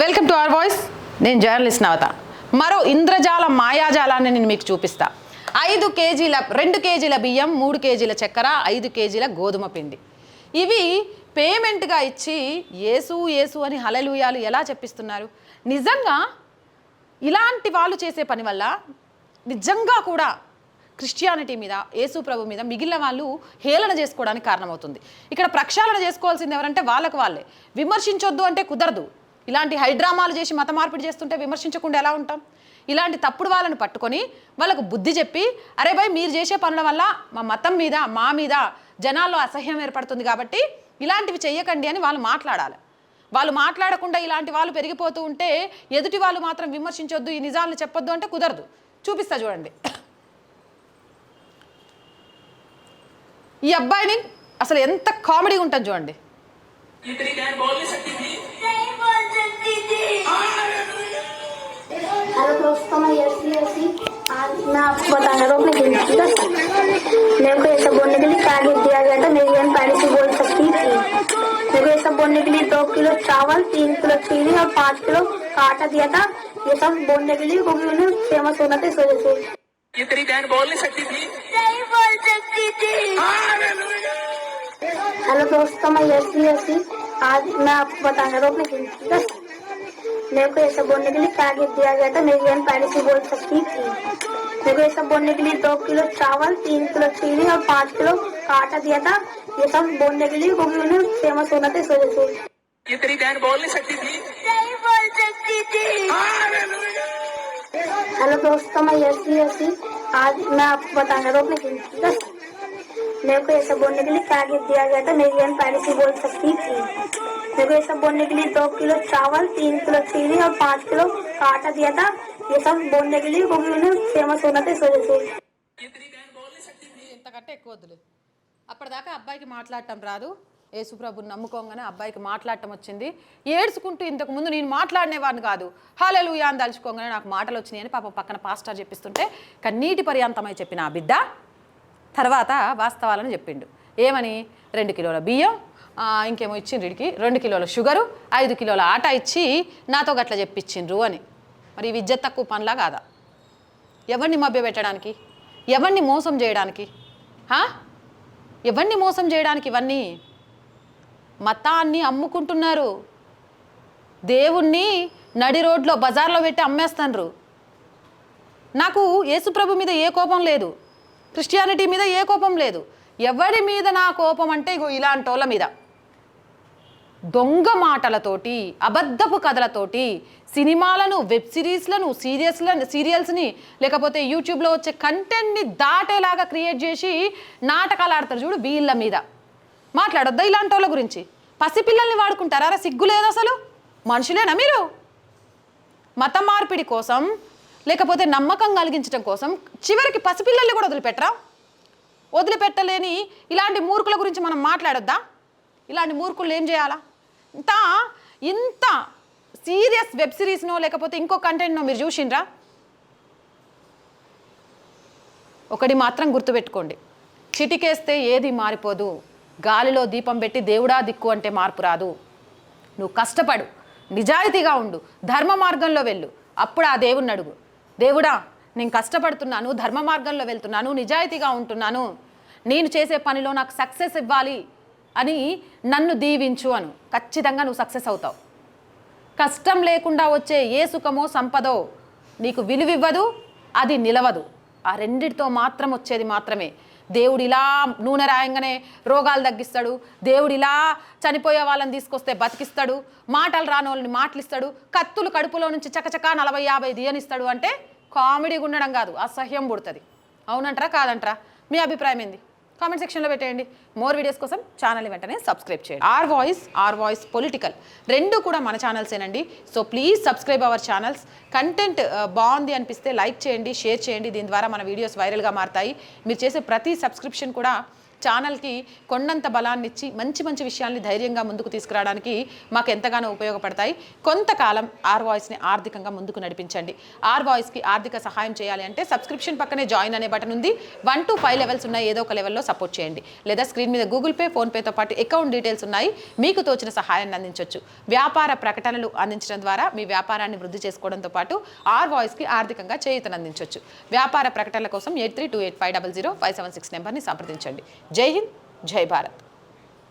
Welcome to our voice. నేను journalist నవత. మరో ఇంద్రజాల మాయాజాలాన్ని నేను మీకు చూపిస్తా. 2 కేజీల బియ్యం, 3 కేజీల చక్కెర, 5 కేజీల గోధుమ పిండి, ఇవి పేమెంట్గా ఇచ్చి యేసు యేసు అని హల్లెలూయాలు ఎలా చెప్పిస్తున్నారు? నిజంగా ఇలాంటి వాళ్ళు చేసే పని వల్ల నిజంగా కూడా క్రిస్టియానిటీ మీద, యేసు ప్రభు మీద మిగిలిన వాళ్ళు హేళన చేసుకోవడానికి కారణమవుతుంది. ఇక్కడ ప్రక్షాళన చేసుకోవాల్సింది ఎవరంటే వాళ్ళకు వాళ్ళే. విమర్శించొద్దు అంటే కుదరదు. ఇలాంటి హైడ్రామాలు చేసి మత మార్పిడి చేస్తుంటే విమర్శించకుండా ఎలా ఉంటాం? ఇలాంటి తప్పుడు వాళ్ళని పట్టుకొని వాళ్ళకు బుద్ధి చెప్పి, అరే భయ్ మీరు చేసే పనుల వల్ల మా మతం మీద, మా మీద జనాల్లో అసహ్యం ఏర్పడుతుంది కాబట్టి ఇలాంటివి చెయ్యకండి అని వాళ్ళు మాట్లాడాలి. వాళ్ళు మాట్లాడకుండా ఇలాంటి వాళ్ళు పెరిగిపోతూ ఉంటే ఎదుటి వాళ్ళు మాత్రం విమర్శించొద్దు, ఈ నిజాలను చెప్పొద్దు అంటే కుదరదు. చూపిస్తా చూడండి. ఈ అబ్బాయిని అసలు ఎంత కామెడీగా ఉంటుంది చూడండి. हेलो दोस्तों, मैं यसी मैं आपको बताने रहा हूँ अपने जिंदगी का। मेरे को ये सब बोलने के लिए क्या गिफ्ट दिया गया था? मेरी बहन पहले से बोल सकती थी। मेरे को ये सब बोलने के लिए 2 किलो चावल, 3 किलो चीनी और 5 किलो का आटा दिया था। ये सब बोलने के लिए, क्योंकि उन्हें फेमस होना था इस वजह से। ये तेरी बहन बोल नहीं सकती थी? नहीं बोल सकती थी। हेलो दोस्तों, मैं यसी आज मैं आपको बताने रहा हूँ अपने जिंदगी का। मेरे को ये सब बोलने के लिए क्या गिफ्ट दिया गया था? मेरी बहन पहले से बोल सकती थी। मेरे को ये सब बोलने के लिए 2 किलो चावल, 3 किलो चीनी और 5 किलो का आटा दिया था। ये सब बोलने के लिए, क्योंकि उन्हें फेमस होना था इस वजह से। ये तेरी बहन बोल नहीं सकती थी? नहीं बोल सकती थी। हेलो दोस्तों, मैं यसी आज मैं आपको बताने रहा हूँ अपने जिंदगी का। मेरे को ये सब बोलने के लिए क्या गिफ्ट दिया गया था? मेरी बहन पहले से बोल सकती थी। मेरे को ये सब बोलने के लिए 2 किलो चावल, 3 किलो चीनी और 5 किलो का आटा दिया था। ये सब बोलने के लिए, क्योंकि उन्हें फेमस होना था इस वजह से। ये तेरी बहन बोल नहीं सकती थी? ఇంతకంటే ఎక్కువ వద్దులే. అప్పటిదాకా అబ్బాయికి మాట్లాడటం రాదు. యేసుప్రభుని నమ్ముకోగానే అబ్బాయికి మాట్లాడటం వచ్చింది. ఏడ్చుకుంటూ ఇంతకు ముందు నేను మాట్లాడినేవాడిని కాదు, హల్లెలూయా అని తలుచుకోగానే నాకు మాటలు వచ్చినాయి అని పాప పక్కన పాస్టర్ చెప్పిస్తుంటే కన్నీటి పర్యంతమై చెప్పిన ఆ బిడ్డ తర్వాత వాస్తవాలను చెప్పిండు. ఏమని? 2 కిలోల బియ్యం, ఇంకేమో ఇచ్చిండ్రు వీడికి, 2 కిలోల షుగరు, 5 కిలోల ఆట ఇచ్చి నాతో గట్ల చెప్పించిండ్రు అని. మరి ఈ విద్య తక్కువ పనిలా కాదా? ఎవరిని మభ్యపెట్టడానికి, ఎవరిని మోసం చేయడానికి, ఎవరిని మోసం చేయడానికి? ఇవన్నీ మతాన్ని అమ్ముకుంటున్నారు. దేవుణ్ణి నడి రోడ్లో బజార్లో పెట్టి అమ్మేస్తున్నారు. నాకు యేసుప్రభు మీద ఏ కోపం లేదు, క్రిస్టియానిటీ మీద ఏ కోపం లేదు. ఎవరి మీద నా కోపం అంటే ఇగో ఇలాంటి వాళ్ళ మీద. దొంగ మాటలతోటి, అబద్ధపు కథలతోటి సినిమాలను, వెబ్ సిరీస్లను, సీరియల్స్ని లేకపోతే యూట్యూబ్లో వచ్చే కంటెంట్ని దాటేలాగా క్రియేట్ చేసి నాటకాలు ఆడతారు చూడు. వీళ్ళ మీద మాట్లాడొద్దా? ఇలాంటి వాళ్ళ గురించి. పసిపిల్లల్ని వాడుకుంటారా? సిగ్గు లేదు అసలు? మనుషులేనా మీరు? మత మార్పిడి కోసం లేకపోతే నమ్మకం కలిగించడం కోసం చివరికి పసిపిల్లల్ని కూడా వదిలిపెట్టరా? వదిలిపెట్టలేని ఇలాంటి మూర్ఖుల గురించి మనం మాట్లాడొద్దా? ఇలాంటి మూర్ఖులు ఏం చేయాలా? ఇంత సీరియస్ వెబ్ సిరీస్నో లేకపోతే ఇంకో కంటెంట్నో మీరు చూసిండ్రా? ఒకటి మాత్రం గుర్తుపెట్టుకోండి, చిటికేస్తే ఏది మారిపోదు. గాలిలో దీపం పెట్టి దేవుడా దిక్కు అంటే మార్పు రాదు. నువ్వు కష్టపడు, నిజాయితీగా ఉండు, ధర్మ మార్గంలో వెళ్ళు. అప్పుడు ఆ దేవుణ్ణి అడుగు, దేవుడా నేను కష్టపడుతున్నాను, ధర్మ మార్గంలో వెళ్తున్నాను, నిజాయితీగా ఉంటున్నాను, నేను చేసే పనిలో నాకు సక్సెస్ ఇవ్వాలి అని నన్ను దీవించు అను. ఖచ్చితంగా నువ్వు సక్సెస్ అవుతావు. కష్టం లేకుండా వచ్చే ఏ సుఖమో సంపదో నీకు విలువివ్వదు, అది నిలవదు. ఆ రెండిటితో మాత్రం వచ్చేది మాత్రమే. దేవుడు ఇలా నూనె రాయంగానే రోగాలు తగ్గిస్తాడు, దేవుడు ఇలా చనిపోయే వాళ్ళని తీసుకొస్తే బతికిస్తాడు, మాటలు రాని వాళ్ళని మాటలిస్తాడు, కత్తులు కడుపులో నుంచి చకచకా 40-50 దియనిస్తాడు అంటే కామెడీగా ఉండడం కాదు, అసహ్యం పుడుతుంది. అవునంటారా కాదంటారా? మీ అభిప్రాయం ఏంది? కామెంట్ సెక్షన్లో పెట్టేయండి. మోర్ వీడియోస్ కోసం ఛానల్ని వెంటనే సబ్స్క్రైబ్ చేయండి. ఆర్ వాయిస్ పొలిటికల్ రెండు కూడా మన ఛానల్సేనండి. So please subscribe our channels. Content బాగుంది అనిపిస్తే లైక్ చేయండి, షేర్ చేయండి. దీని ద్వారా మన వీడియోస్ వైరల్గా మారుతాయి. మీరు చేసే ప్రతి సబ్స్క్రిప్షన్ కూడా ఛానల్కి కొండంత బలాన్ని ఇచ్చి మంచి మంచి విషయాల్ని ధైర్యంగా ముందుకు తీసుకురావడానికి మాకు ఎంతగానో ఉపయోగపడతాయి. కొంతకాలం ఆర్ వాయిస్ని ఆర్థికంగా ముందుకు నడిపించండి. ఆర్ వాయిస్కి ఆర్థిక సహాయం చేయాలి అంటే సబ్స్క్రిప్షన్ పక్కనే జాయిన్ అనే బటన్ ఉంది. 1 to 5 లెవెల్స్ ఉన్నాయి. ఏదో ఒక లెవెల్లో సపోర్ట్ చేయండి. లేదా స్క్రీన్ మీద గూగుల్ పే, ఫోన్పేతో పాటు అకౌంట్ డీటెయిల్స్ ఉన్నాయి. మీకు తోచిన సహాయాన్ని అందించవచ్చు. వ్యాపార ప్రకటనలు అందించడం ద్వారా మీ వ్యాపారాన్ని వృద్ధి చేసుకోవడంతో పాటు ఆర్ వాయిస్కి ఆర్థికంగా చేయూతనందించవచ్చు. వ్యాపార ప్రకటనల కోసం 8328500576 నెంబర్ని సంప్రదించండి. జై హింద్, జై భారత్.